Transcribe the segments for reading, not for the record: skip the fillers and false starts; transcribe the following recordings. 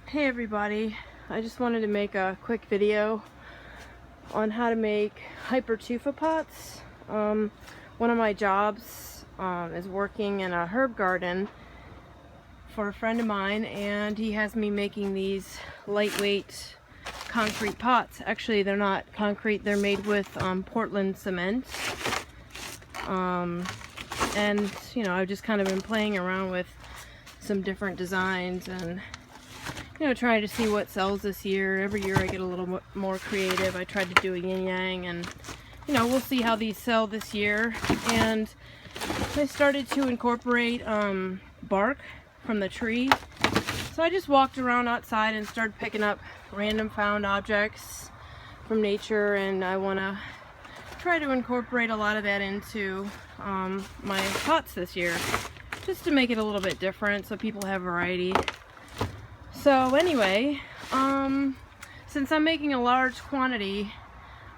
Hey everybody, I just wanted to make a quick video on how to make Hypertufa pots. One of my jobs is working in a herb garden for a friend of mine, and he has me making these lightweight concrete pots. Actually, they're not concrete, they're made with Portland cement. And you know, I've just kind of been playing around with some different designs and trying to see what sells this year. Every year I get a little more creative. I tried to do a yin yang, and we'll see how these sell this year. And I started to incorporate bark from the tree. So I just walked around outside and started picking up random found objects from nature, and I want to try to incorporate a lot of that into my pots this year, just to make it a little bit different so people have variety. So anyway, since I'm making a large quantity,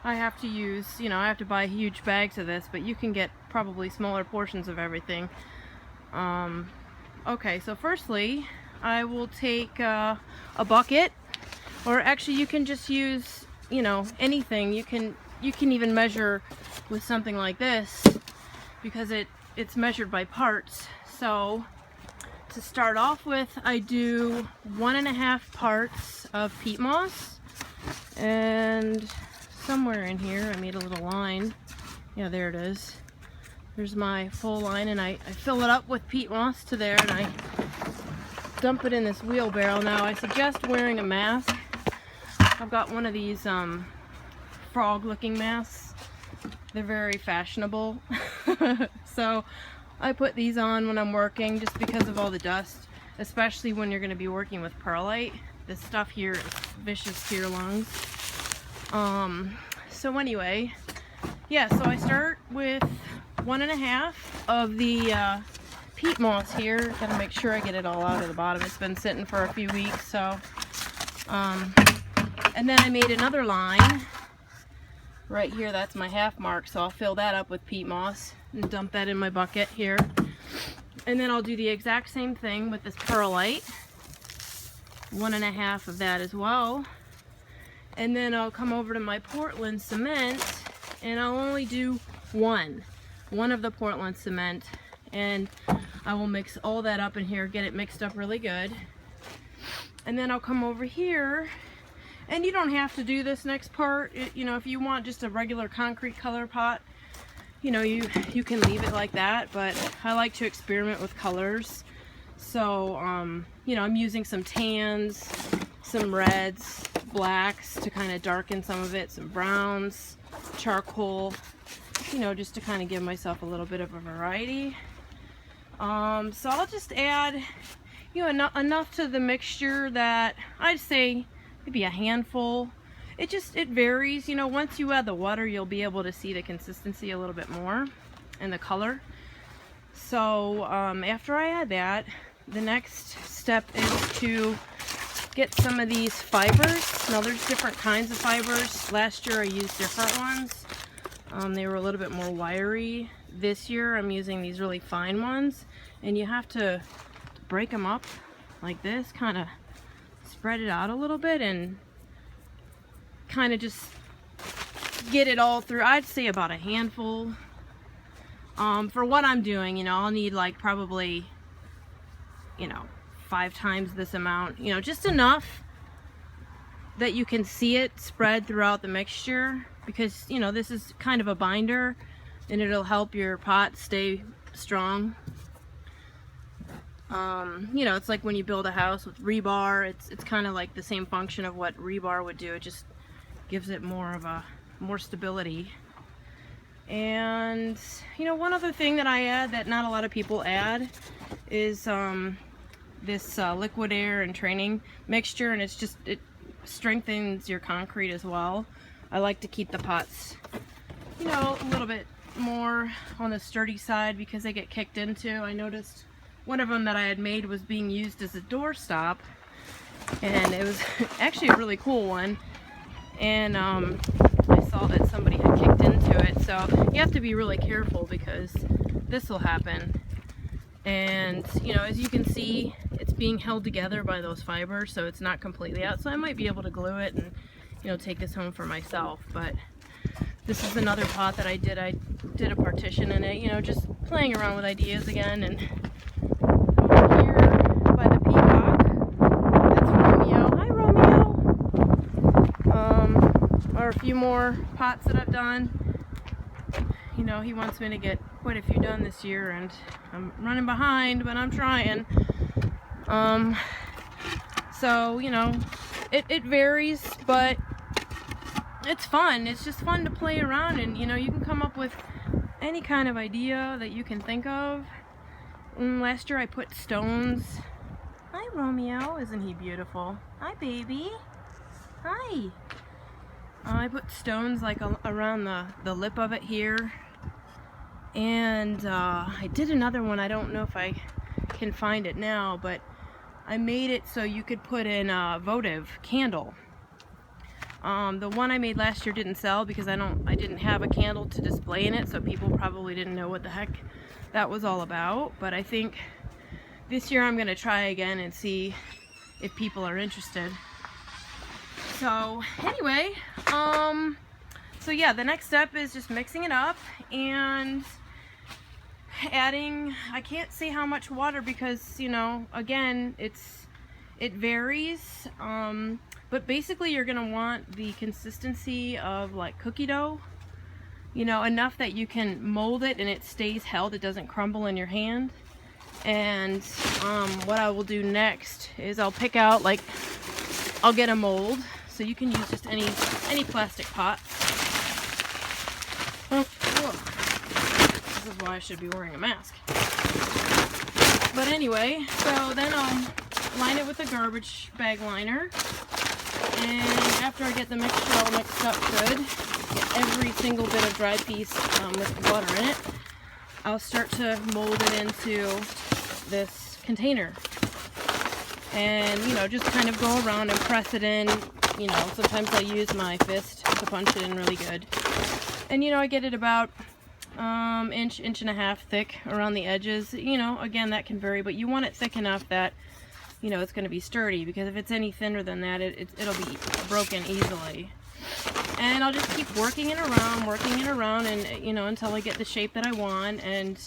I have to use, I have to buy huge bags of this, but you can get probably smaller portions of everything. Okay, so firstly, I will take a bucket, or actually you can just use, anything. You can even measure with something like this, because it's measured by parts. So to start off with, I do 1.5 parts of peat moss, and somewhere in here I made a little line. Yeah, there it is. There's my full line, and I fill it up with peat moss to there, and I dump it in this wheelbarrow. Now I suggest wearing a mask. I've got one of these frog looking masks. They're very fashionable. So I put these on when I'm working, just because of all the dust, especially when you're going to be working with perlite. This stuff here is vicious to your lungs. So anyway, yeah, so I start with 1.5 of the peat moss here. Gotta make sure I get it all out of the bottom. It's been sitting for a few weeks, so and then I made another line right here. That's my half mark, so I'll fill that up with peat moss and dump that in my bucket here. And then I'll do the exact same thing with this perlite, 1.5 of that as well. And then I'll come over to my Portland cement, and I'll only do one of the Portland cement, and I will mix all that up in here, get it mixed up really good. And then I'll come over here, and you don't have to do this next part. If you want just a regular concrete color pot, you can leave it like that, but I like to experiment with colors. So I'm using some tans, some reds, blacks to kind of darken some of it, some browns, charcoal, just to kind of give myself a little bit of a variety. So I'll just add enough to the mixture that I'd say maybe a handful. It varies. Once you add the water, you'll be able to see the consistency a little bit more and the color. So after I add that, the next step is to get some of these fibers. Now there's different kinds of fibers. Last year I used different ones. They were a little bit more wiry. This year I'm using these really fine ones, and you have to break them up like this, kind of spread it out a little bit, and kind of just get it all through. I'd say about a handful. For what I'm doing, I'll need like probably 5 times this amount, just enough that you can see it spread throughout the mixture, because this is kind of a binder, and it'll help your pot stay strong. It's like when you build a house with rebar. It's kind of like the same function of what rebar would do. It just gives it more stability. And one other thing that I add that not a lot of people add is this liquid air and training mixture, and it strengthens your concrete as well. I like to keep the pots a little bit more on the sturdy side, because they get kicked into. I noticed one of them that I had made was being used as a doorstop, and it was actually a really cool one. And I saw that somebody had kicked into it, so you have to be really careful, because this will happen. And you know, as you can see, it's being held together by those fibers, so it's not completely out. So I might be able to glue it and, you know, take this home for myself. But this is another pot that I did a partition in it, you know, just playing around with ideas again. And over here by the Peacock, that's Romeo. Hi, Romeo. Are a few more pots that I've done. You know, he wants me to get quite a few done this year, and I'm running behind, but I'm trying. So, you know, it varies, but it's fun. It's just fun to play around, and, you know, you can come up with any kind of idea that you can think of. Last year I put stones. Hi, Romeo. Isn't he beautiful? Hi, baby. Hi. I put stones like around the lip of it here. And I did another one. I don't know if I can find it now, but I made it so you could put in a votive candle. The one I made last year didn't sell because I didn't have a candle to display in it, so people probably didn't know what the heck that was all about. But I think this year I'm gonna try again and see if people are interested. So anyway, so yeah, the next step is just mixing it up and adding, I can't say how much water because, you know, again, it varies, but basically you're gonna want the consistency of like cookie dough, you know, enough that you can mold it and it stays held, it doesn't crumble in your hand. And what I will do next is I'll pick out, like, I'll get a mold. So you can use just any plastic pot. Oh, this is why I should be wearing a mask. But anyway, so then I'll line it with a garbage bag liner. And after I get the mixture all mixed up good, get every single bit of dry piece with water in it, I'll start to mold it into this container. And, you know, just kind of go around and press it in. You know, sometimes I use my fist to punch it in really good. And, you know, I get it about inch and a half thick around the edges. You know, again, that can vary, but you want it thick enough that, you know, it's going to be sturdy, because if it's any thinner than that, it'll be broken easily. And I'll just keep working it around, and, you know, until I get the shape that I want. And,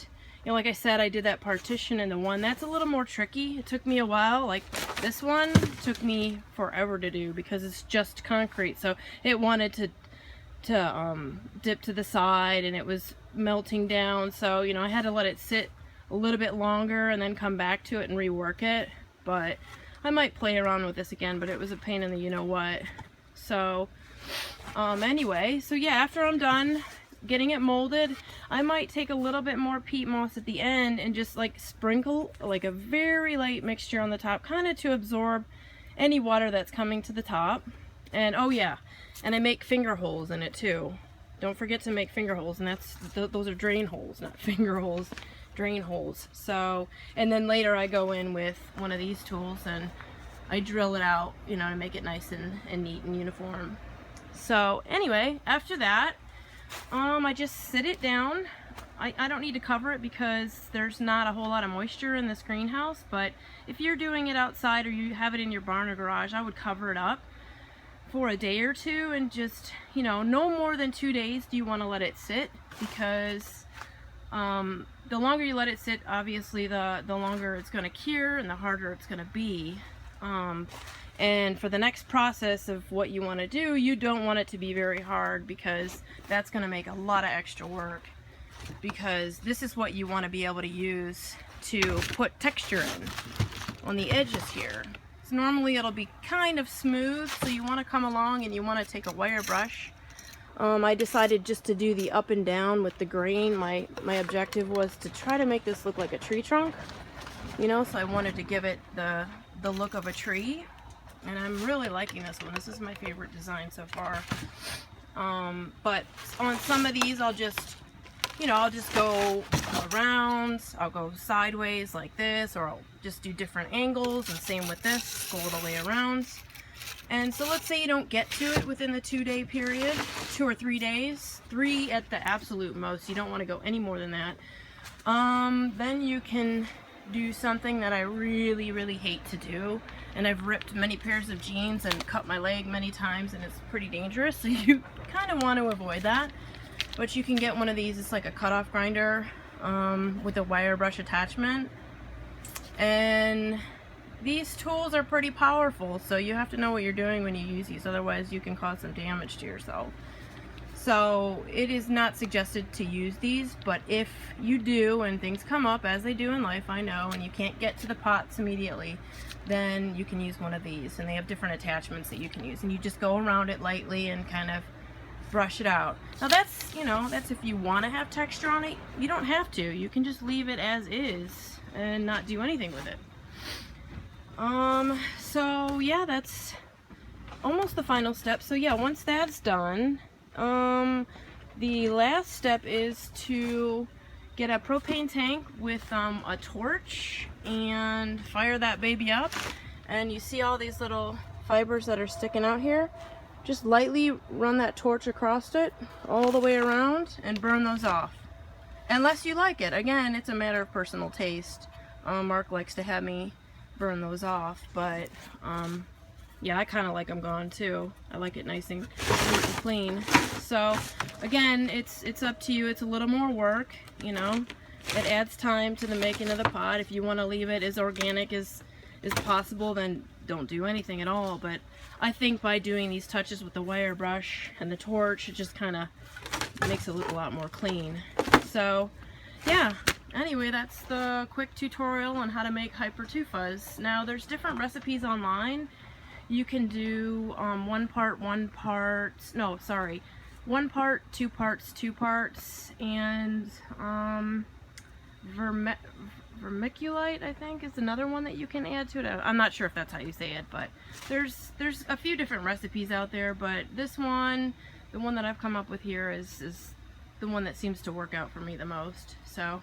you know, like I said, I did that partition in the one. That's a little more tricky. It took me a while. Like, this one took me forever to do because it's just concrete. So it wanted to dip to the side, and it was melting down. So, you know, I had to let it sit a little bit longer and then come back to it and rework it. But I might play around with this again, but it was a pain in the you-know-what. So, anyway, so yeah, after I'm done getting it molded, I might take a little bit more peat moss at the end and just like sprinkle like a very light mixture on the top, kind of to absorb any water that's coming to the top. And oh yeah, and I make finger holes in it too. Don't forget to make finger holes, and those are drain holes, not finger holes, drain holes. So, and then later I go in with one of these tools and I drill it out, you know, to make it nice and neat and uniform. So anyway, after that, I just sit it down. I don't need to cover it because there's not a whole lot of moisture in this greenhouse, but if you're doing it outside or you have it in your barn or garage, I would cover it up for a day or two, and just, you know, no more than 2 days do you want to let it sit, because the longer you let it sit, obviously the longer it's going to cure and the harder it's going to be. And for the next process of what you want to do, you don't want it to be very hard, because that's going to make a lot of extra work, because this is what you want to be able to use to put texture in on the edges here. So normally it'll be kind of smooth, so you want to come along and you want to take a wire brush. I decided just to do the up and down with the grain. My objective was to try to make this look like a tree trunk, you know, so I wanted to give it the look of a tree. And I'm really liking this one. This is my favorite design so far. But on some of these, I'll just, you know, I'll just go around. I'll go sideways like this, or I'll just do different angles, and same with this, go all the way around. And so let's say you don't get to it within the 2-day period, 2 or 3 days, 3 at the absolute most. You don't want to go any more than that. Then you can do something that I really, really hate to do, and I've ripped many pairs of jeans and cut my leg many times, and it's pretty dangerous, so you kind of want to avoid that. But you can get one of these. It's like a cutoff grinder with a wire brush attachment, and these tools are pretty powerful, so you have to know what you're doing when you use these, otherwise you can cause some damage to yourself. So it is not suggested to use these, but if you do and things come up, as they do in life, I know, and you can't get to the pots immediately, then you can use one of these, and they have different attachments that you can use, and you just go around it lightly and kind of brush it out. Now that's, you know, that's if you want to have texture on it. You don't have to. You can just leave it as is and not do anything with it. So yeah, that's almost the final step. So yeah, once that's done, the last step is to get a propane tank with a torch and fire that baby up. And you see all these little fibers that are sticking out here? Just lightly run that torch across it all the way around and burn those off. Unless you like it. Again, it's a matter of personal taste. Mark likes to have me burn those off, but yeah, I kind of like them gone too. I like it nice and neat and clean. So again, it's up to you. It's a little more work, you know. It adds time to the making of the pot. If you want to leave it as organic as possible, then don't do anything at all. But I think by doing these touches with the wire brush and the torch, it just kind of makes it look a lot more clean. So yeah, anyway, that's the quick tutorial on how to make Hypertufas. Now there's different recipes online. You can do 1 part, 2 parts, 2 parts, and vermiculite, I think, is another one that you can add to it. I'm not sure if that's how you say it, but there's a few different recipes out there, but this one, the one that I've come up with here is the one that seems to work out for me the most. So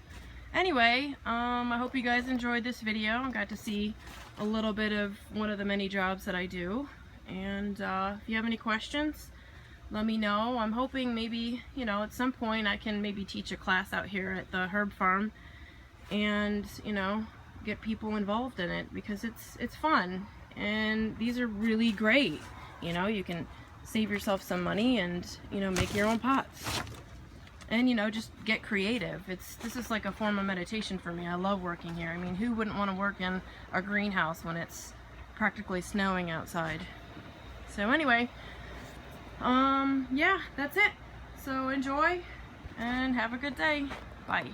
anyway, I hope you guys enjoyed this video and got to see a little bit of one of the many jobs that I do. And if you have any questions, let me know. I'm hoping maybe, you know, at some point I can maybe teach a class out here at the herb farm and, you know, get people involved in it, because it's fun and these are really great. You know, you can save yourself some money and, you know, make your own pots. And, you know, just get creative. This is like a form of meditation for me. I love working here. I mean, who wouldn't want to work in a greenhouse when it's practically snowing outside? So anyway, yeah, that's it. So enjoy and have a good day. Bye.